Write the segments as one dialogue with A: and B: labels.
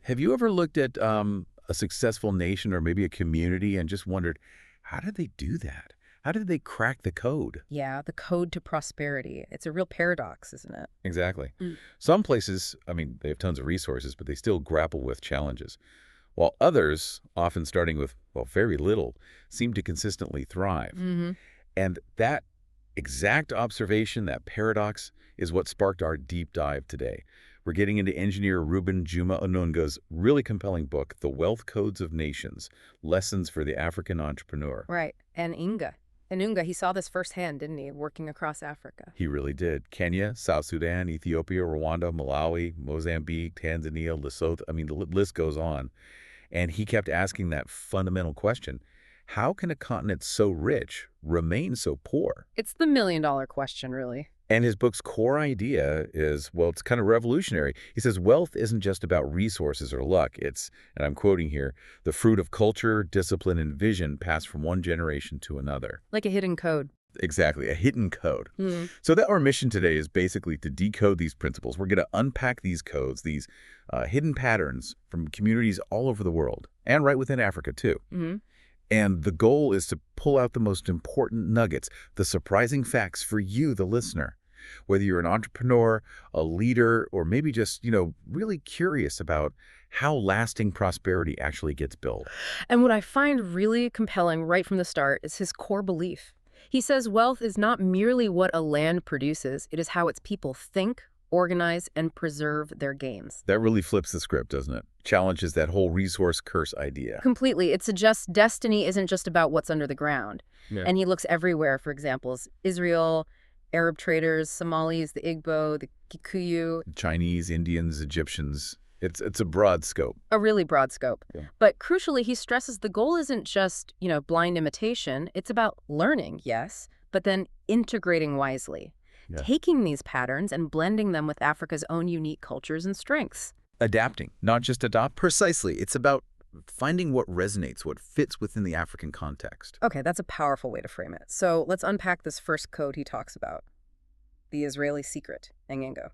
A: Have you ever looked at a successful nation or maybe a community and just wondered, how did they do that? How did they crack the code?
B: Yeah, the code to prosperity. It's a real paradox, isn't it?
A: Exactly.
B: Mm.
A: Some places, I mean, they have tons of resources, but they still grapple with challenges, while others, often starting with, well, very little, seem to consistently thrive.
B: Mm-hmm.
A: And that exact observation, that paradox, is what sparked our deep dive today. We're getting into engineer Reuben Juma Onunga's really compelling book, The Wealth Codes of Nations, Lessons for the African Entrepreneur.
B: Right. And Onunga, he saw this firsthand, didn't he, working across Africa?
A: He really did. Kenya, South Sudan, Ethiopia, Rwanda, Malawi, Mozambique, Tanzania, Lesotho. I mean, the list goes on. And he kept asking that fundamental question, how can a continent so rich remain so poor?
B: It's the million-dollar question, really.
A: And his book's core idea is, well, it's kind of revolutionary. He says wealth isn't just about resources or luck. It's, and I'm quoting here, the fruit of culture, discipline, and vision passed from one generation to another.
B: Like a hidden code.
A: Exactly, a hidden code.
B: Mm.
A: So that our mission today is basically to decode these principles. We're going to unpack these codes, these hidden patterns from communities all over the world, and right within Africa, too.
B: Mm-hmm.
A: And the goal is to pull out the most important nuggets, the surprising facts for you, the listener. Whether you're an entrepreneur, a leader, or maybe just, really curious about how lasting prosperity actually gets built.
B: And what I find really compelling right from the start is his core belief. He says wealth is not merely what a land produces, it is how its people think, organize, and preserve their gains.
A: That really flips the script, doesn't it? Challenges that whole resource curse idea.
B: Completely. It suggests destiny isn't just about what's under the ground.
A: Yeah.
B: And he looks everywhere for examples. Israel, Arab traders, Somalis, the Igbo, the Kikuyu.
A: Chinese, Indians, Egyptians. It's a broad scope.
B: A really broad scope.
A: Yeah.
B: But crucially, he stresses the goal isn't just, blind imitation. It's about learning, yes, but then integrating wisely.
A: Yeah.
B: Taking these patterns and blending them with Africa's own unique cultures and strengths.
A: Adapting, not just adopt. Precisely. It's about finding what resonates, what fits within the African context.
B: Okay, that's a powerful way to frame it. So let's unpack this first code he talks about. The Israeli secret, Engengo.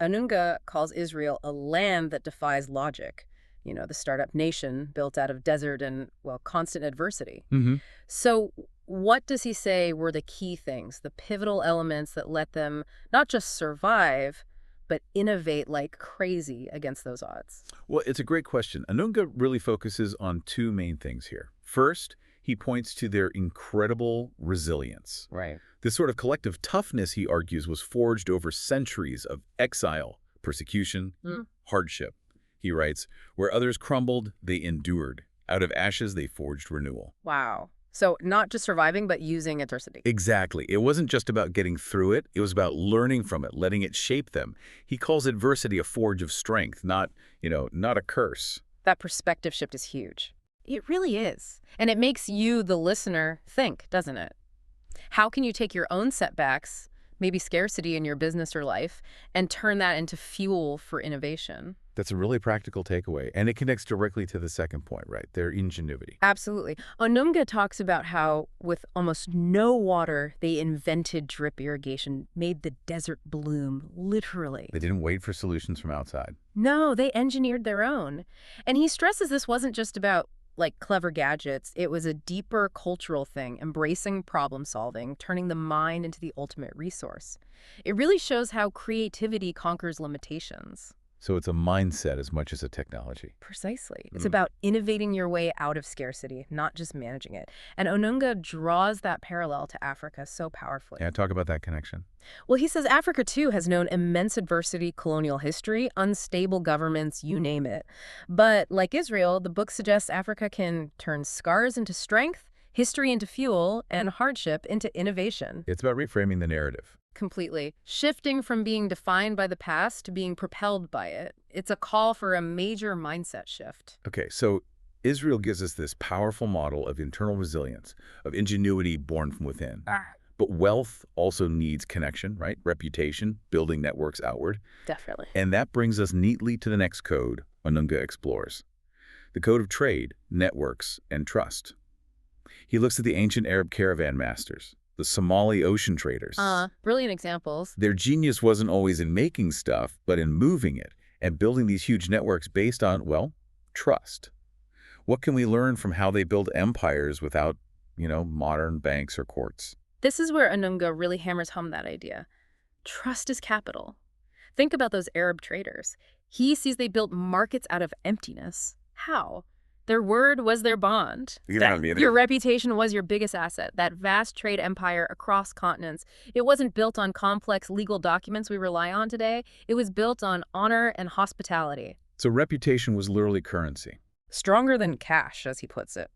B: Onunga calls Israel a land that defies logic. The startup nation built out of desert and, constant adversity.
A: Mm-hmm.
B: So what does he say were the key things, the pivotal elements that let them not just survive, but innovate like crazy against those odds?
A: Well, it's a great question. Onunga really focuses on two main things here. First, he points to their incredible resilience.
B: Right.
A: This sort of collective toughness, he argues, was forged over centuries of exile, persecution, hardship. He writes, where others crumbled, they endured. Out of ashes, they forged renewal.
B: Wow. So not just surviving, but using adversity.
A: Exactly. It wasn't just about getting through it. It was about learning from it, letting it shape them. He calls adversity a forge of strength, not a curse.
B: That perspective shift is huge. It really is. And it makes you, the listener, think, doesn't it? How can you take your own setbacks, maybe scarcity in your business or life, and turn that into fuel for innovation?
A: That's a really practical takeaway, and it connects directly to the second point, right? Their ingenuity.
B: Absolutely. Onunga talks about how, with almost no water, they invented drip irrigation, made the desert bloom, literally.
A: They didn't wait for solutions from outside.
B: No, they engineered their own. And he stresses this wasn't just about clever gadgets. It was a deeper cultural thing, embracing problem solving, turning the mind into the ultimate resource. It really shows how creativity conquers limitations.
A: So it's a mindset as much as a technology.
B: Precisely. It's about innovating your way out of scarcity, not just managing it. And Onunga draws that parallel to Africa so powerfully.
A: Yeah, talk about that connection.
B: Well, he says Africa, too, has known immense adversity, colonial history, unstable governments, you name it. But like Israel, the book suggests Africa can turn scars into strength, history into fuel, and hardship into innovation.
A: It's about reframing the narrative.
B: Completely. Shifting from being defined by the past to being propelled by it. It's a call for a major mindset shift.
A: Okay, so Israel gives us this powerful model of internal resilience, of ingenuity born from within. But wealth also needs connection, right? Reputation, building networks outward.
B: Definitely.
A: And that brings us neatly to the next code Onunga explores. The code of trade, networks, and trust. He looks at the ancient Arab caravan masters, the Somali ocean traders.
B: Brilliant examples.
A: Their genius wasn't always in making stuff, but in moving it and building these huge networks based on, well, trust. What can we learn from how they build empires without, modern banks or courts?
B: This is where Onunga really hammers home that idea. Trust is capital. Think about those Arab traders. He sees they built markets out of emptiness. How? Their word was their bond. Your reputation was your biggest asset, that vast trade empire across continents. It wasn't built on complex legal documents we rely on today. It was built on honor and hospitality.
A: So reputation was literally currency.
B: Stronger than cash, as he puts it.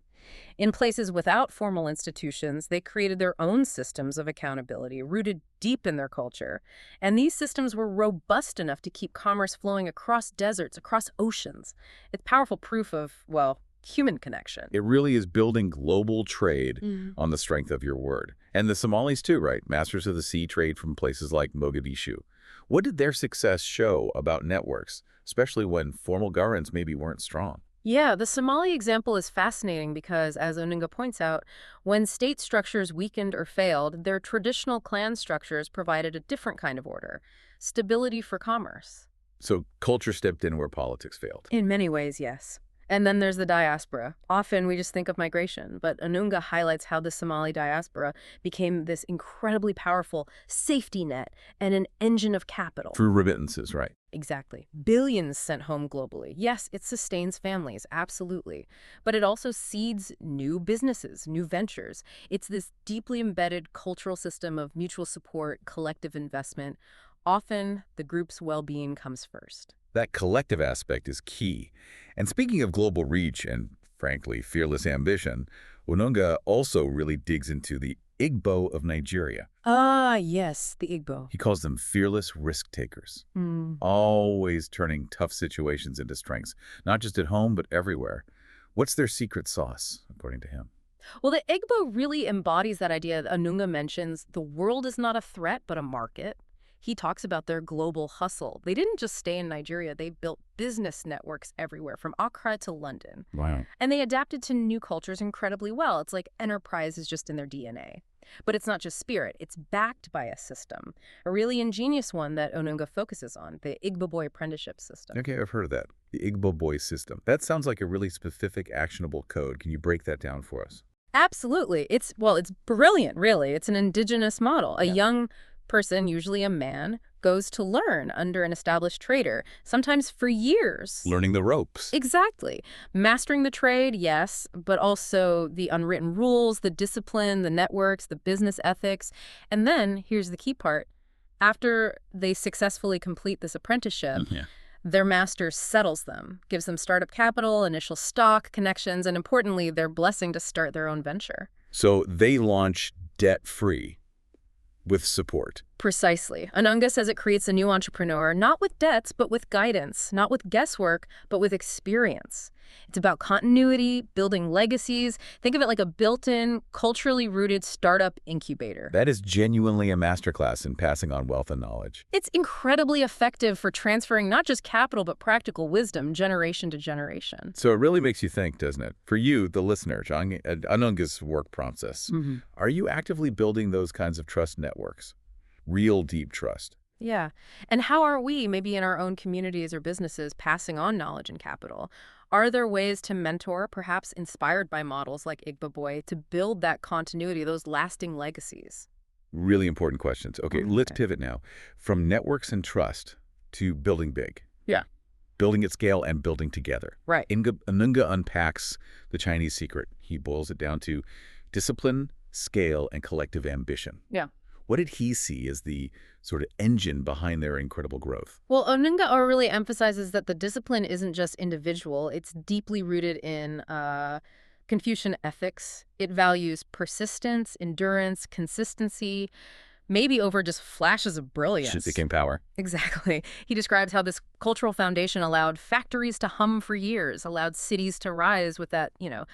B: In places without formal institutions, they created their own systems of accountability, rooted deep in their culture. And these systems were robust enough to keep commerce flowing across deserts, across oceans. It's powerful proof of, well, human connection.
A: It really is building global trade on the strength of your word. And the Somalis too, right? Masters of the sea trade from places like Mogadishu. What did their success show about networks, especially when formal governance maybe weren't strong?
B: Yeah, the Somali example is fascinating because, as Onunga points out, when state structures weakened or failed, their traditional clan structures provided a different kind of order, stability for commerce.
A: So culture stepped in where politics failed.
B: In many ways, yes. And then there's the diaspora. Often we just think of migration, but Onunga highlights how the Somali diaspora became this incredibly powerful safety net and an engine of capital.
A: Through remittances, right?
B: Exactly. Billions sent home globally. Yes, it sustains families, absolutely. But it also seeds new businesses, new ventures. It's this deeply embedded cultural system of mutual support, collective investment. Often, the group's well-being comes first.
A: That collective aspect is key. And speaking of global reach and, frankly, fearless ambition, Onunga also really digs into the Igbo of Nigeria.
B: Ah, yes, the Igbo.
A: He calls them fearless risk takers, always turning tough situations into strengths, not just at home, but everywhere. What's their secret sauce, according to him?
B: Well, the Igbo really embodies that idea that Onunga mentions. The world is not a threat, but a market. He talks about their global hustle. They didn't just stay in Nigeria. They built business networks everywhere, from Accra to London.
A: Wow.
B: And they adapted to new cultures incredibly well. It's like enterprise is just in their DNA. But it's not just spirit. It's backed by a system, a really ingenious one that Onunga focuses on, the Igbo boy apprenticeship system.
A: Okay, I've heard of that. The Igbo boy system. That sounds like a really specific, actionable code. Can you break that down for us?
B: Absolutely. It's brilliant, really. It's an indigenous model. A young person, usually a man, goes to learn under an established trader, sometimes for years.
A: Learning the ropes.
B: Exactly. Mastering the trade, yes, but also the unwritten rules, the discipline, the networks, the business ethics. And then, here's the key part, after they successfully complete this apprenticeship, their master settles them, gives them startup capital, initial stock, connections, and importantly, their blessing to start their own venture.
A: So they launch debt-free with support.
B: Precisely. Onunga says it creates a new entrepreneur, not with debts, but with guidance, not with guesswork, but with experience. It's about continuity, building legacies. Think of it like a built-in, culturally rooted startup incubator.
A: That is genuinely a masterclass in passing on wealth and knowledge.
B: It's incredibly effective for transferring not just capital, but practical wisdom generation to generation.
A: So it really makes you think, doesn't it? For you, the listener, Onunga's work process, are you actively building those kinds of trust networks? Real deep trust.
B: Yeah. And how are we, maybe in our own communities or businesses, passing on knowledge and capital? Are there ways to mentor, perhaps inspired by models like Igbo Boy, to build that continuity, those lasting legacies?
A: Really important questions. Okay, let's pivot now from networks and trust to building big.
B: Yeah.
A: Building at scale and building together.
B: Right.
A: Onunga unpacks the Chinese secret. He boils it down to discipline, scale, and collective ambition.
B: Yeah.
A: What did he see as the sort of engine behind their incredible growth?
B: Well, Onunga really emphasizes that the discipline isn't just individual. It's deeply rooted in Confucian ethics. It values persistence, endurance, consistency, maybe over just flashes of brilliance.
A: Shit became power.
B: Exactly. He describes how this cultural foundation allowed factories to hum for years, allowed cities to rise with that,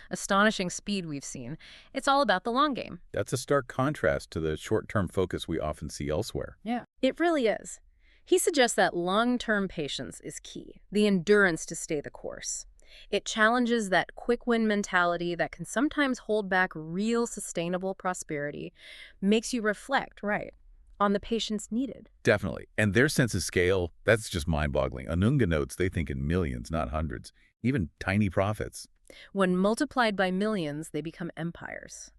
B: astonishing speed we've seen. It's all about the long game.
A: That's a stark contrast to the short-term focus we often see elsewhere.
B: Yeah, it really is. He suggests that long-term patience is key, the endurance to stay the course. It challenges that quick win mentality that can sometimes hold back real sustainable prosperity, makes you reflect, right, on the patients needed.
A: Definitely. And their sense of scale, that's just mind-boggling. Onunga notes they think in millions, not hundreds, even tiny profits.
B: When multiplied by millions, they become empires.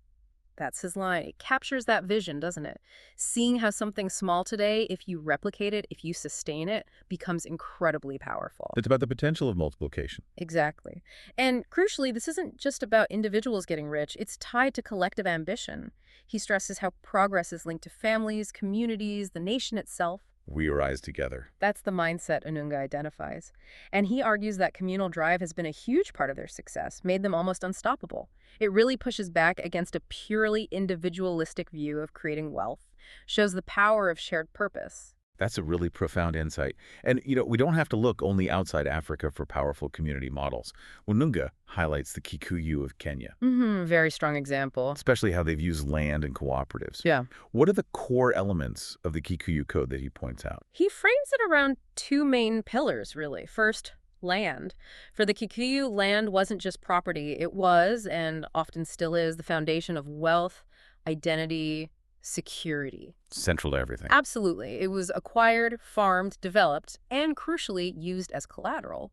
B: That's his line. It captures that vision, doesn't it? Seeing how something small today, if you replicate it, if you sustain it, becomes incredibly powerful.
A: It's about the potential of multiplication.
B: Exactly. And crucially, this isn't just about individuals getting rich. It's tied to collective ambition. He stresses how progress is linked to families, communities, the nation itself.
A: We rise together.
B: That's the mindset Onunga identifies. And he argues that communal drive has been a huge part of their success, made them almost unstoppable. It really pushes back against a purely individualistic view of creating wealth, shows the power of shared purpose.
A: That's a really profound insight. And, we don't have to look only outside Africa for powerful community models. Onunga highlights the Kikuyu of Kenya,
B: Very strong example.
A: especially how they've used land and cooperatives.
B: Yeah.
A: What are the core elements of the Kikuyu code that he points out?
B: He frames it around two main pillars, really. First, land. For the Kikuyu, land wasn't just property. It was, and often still is, the foundation of wealth, identity, security.
A: Central to everything.
B: Absolutely. It was acquired, farmed, developed, and crucially used as collateral.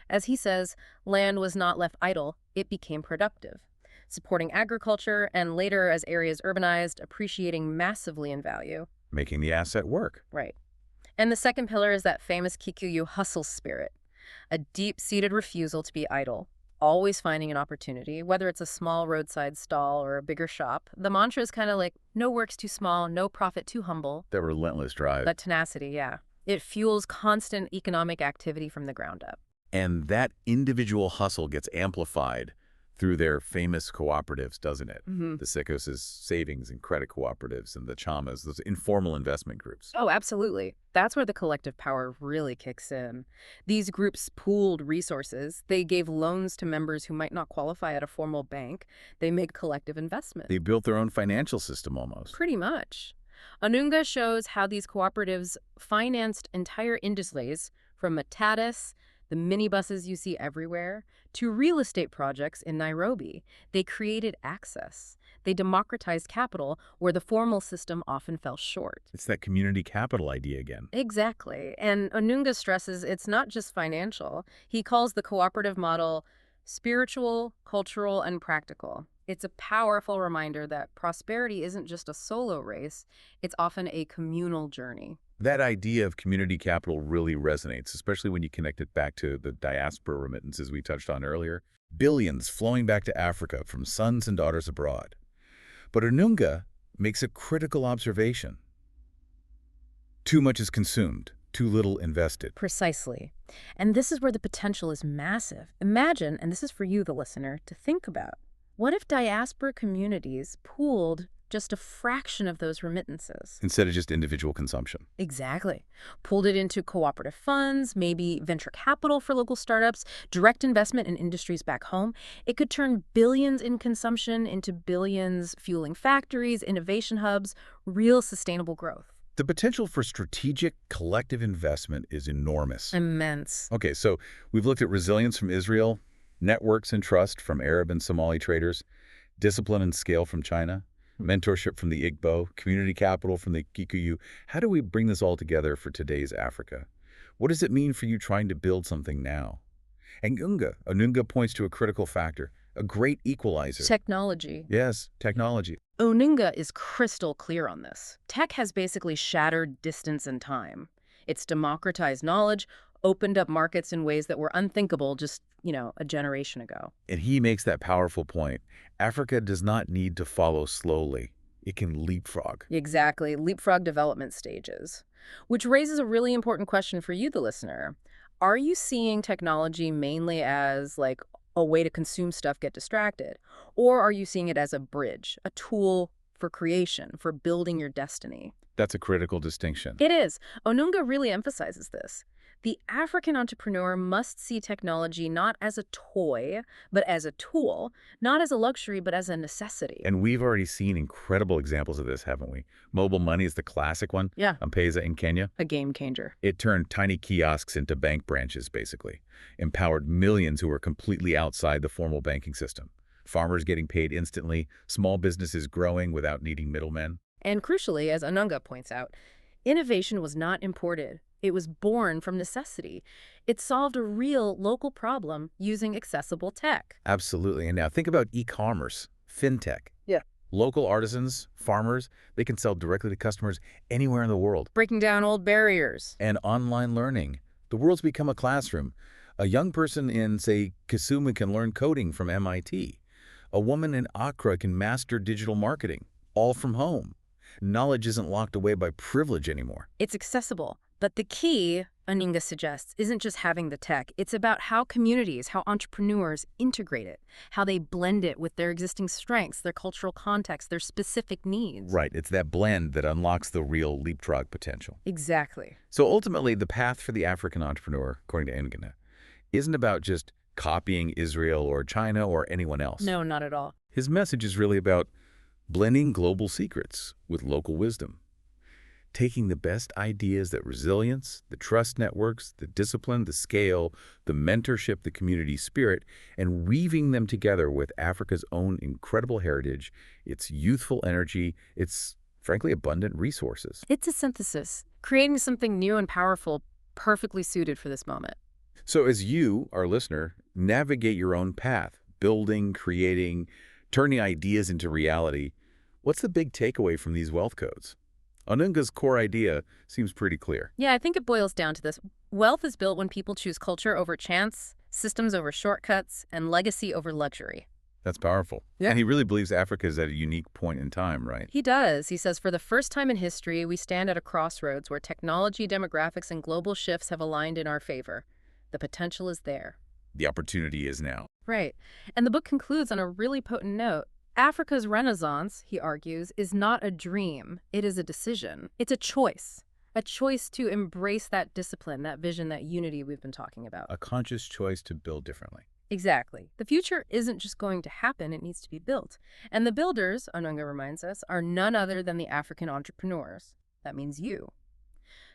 B: As he says, land was not left idle, it became productive, supporting agriculture and later as areas urbanized, appreciating massively in value.
A: Making the asset work.
B: Right. And the second pillar is that famous Kikuyu hustle spirit, a deep-seated refusal to be idle, always finding an opportunity, whether it's a small roadside stall or a bigger shop. The mantra is kind of like, no work's too small, no profit too humble.
A: That relentless drive.
B: But tenacity, yeah. It fuels constant economic activity from the ground up.
A: And that individual hustle gets amplified through their famous cooperatives, doesn't it? The Sikos' savings and credit cooperatives and the Chamas, those informal investment groups.
B: Oh, absolutely. That's where the collective power really kicks in. These groups pooled resources. They gave loans to members who might not qualify at a formal bank. They made collective investment.
A: They built their own financial system almost.
B: Pretty much. Onunga shows how these cooperatives financed entire industries, from matatus, the minibuses you see everywhere, to real estate projects in Nairobi. They created access. They democratized capital where the formal system often fell short.
A: It's that community capital idea again.
B: Exactly. And Onunga stresses it's not just financial. He calls the cooperative model spiritual, cultural, and practical. It's a powerful reminder that prosperity isn't just a solo race. It's often a communal journey.
A: That idea of community capital really resonates, especially when you connect it back to the diaspora remittances we touched on earlier. Billions flowing back to Africa from sons and daughters abroad. But Onunga makes a critical observation. Too much is consumed, too little invested.
B: Precisely. And this is where the potential is massive. Imagine, and this is for you, the listener, to think about. What if diaspora communities pooled just a fraction of those remittances?
A: Instead of just individual consumption.
B: Exactly. Pulled it into cooperative funds, maybe venture capital for local startups, direct investment in industries back home. It could turn billions in consumption into billions fueling factories, innovation hubs, real sustainable growth.
A: The potential for strategic collective investment is enormous.
B: Immense.
A: Okay, so we've looked at resilience from Israel, networks and trust from Arab and Somali traders, discipline and scale from China, mentorship from the Igbo, community capital from the Kikuyu. How do we bring this all together for today's Africa? What does it mean for you trying to build something now? And Onunga points to a critical factor, a great equalizer.
B: Technology.
A: Yes, technology.
B: Onunga is crystal clear on this. Tech has basically shattered distance and time. It's democratized knowledge, opened up markets in ways that were unthinkable just, a generation ago.
A: And he makes that powerful point. Africa does not need to follow slowly. It can leapfrog.
B: Exactly. Leapfrog development stages. Which raises a really important question for you, the listener. Are you seeing technology mainly as, like, a way to consume stuff, get distracted? Or are you seeing it as a bridge, a tool for creation, for building your destiny?
A: That's a critical distinction.
B: It is. Onunga really emphasizes this. The African entrepreneur must see technology not as a toy, but as a tool, not as a luxury, but as a necessity.
A: And we've already seen incredible examples of this, haven't we? Mobile money is the classic one.
B: Yeah.
A: M-Pesa in Kenya.
B: A game changer.
A: It turned tiny kiosks into bank branches, basically. Empowered millions who were completely outside the formal banking system. Farmers getting paid instantly, small businesses growing without needing middlemen.
B: And crucially, as Onunga points out, innovation was not imported. It was born from necessity. It solved a real local problem using accessible tech.
A: Absolutely. And now think about e-commerce, fintech.
B: Yeah.
A: Local artisans, farmers, they can sell directly to customers anywhere in the world.
B: Breaking down old barriers.
A: And online learning. The world's become a classroom. A young person in, say, Kisumu can learn coding from MIT. A woman in Accra can master digital marketing, all from home. Knowledge isn't locked away by privilege anymore.
B: It's accessible. But the key, Onunga suggests, isn't just having the tech. It's about how communities, how entrepreneurs integrate it, how they blend it with their existing strengths, their cultural context, their specific needs.
A: Right. It's that blend that unlocks the real leapfrog potential.
B: Exactly.
A: So ultimately, the path for the African entrepreneur, according to Onunga, isn't about just copying Israel or China or anyone else.
B: No, not at all.
A: His message is really about blending global secrets with local wisdom, taking the best ideas, that resilience, the trust networks, the discipline, the scale, the mentorship, the community spirit, and weaving them together with Africa's own incredible heritage, its youthful energy, its, frankly, abundant resources.
B: It's a synthesis, creating something new and powerful, perfectly suited for this moment.
A: So as you, our listener, navigate your own path, building, creating, turning ideas into reality, what's the big takeaway from these wealth codes? Onunga's core idea seems pretty clear.
B: Yeah, I think it boils down to this. Wealth is built when people choose culture over chance, systems over shortcuts, and legacy over luxury.
A: That's powerful.
B: Yeah.
A: And he really believes Africa is at a unique point in time, right?
B: He does. He says, for the first time in history, we stand at a crossroads where technology, demographics, and global shifts have aligned in our favor. The potential is there.
A: The opportunity is now.
B: Right. And the book concludes on a really potent note. Africa's renaissance, he argues, is not a dream. It is a decision. It's a choice to embrace that discipline, that vision, that unity we've been talking about.
A: A conscious choice to build differently.
B: Exactly. The future isn't just going to happen, it needs to be built. And the builders, Onunga reminds us, are none other than the African entrepreneurs. That means you.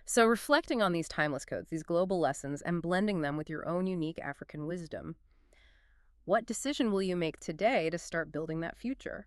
B: So reflecting on these timeless codes, these global lessons, and blending them with your own unique African wisdom, what decision will you make today to start building that future?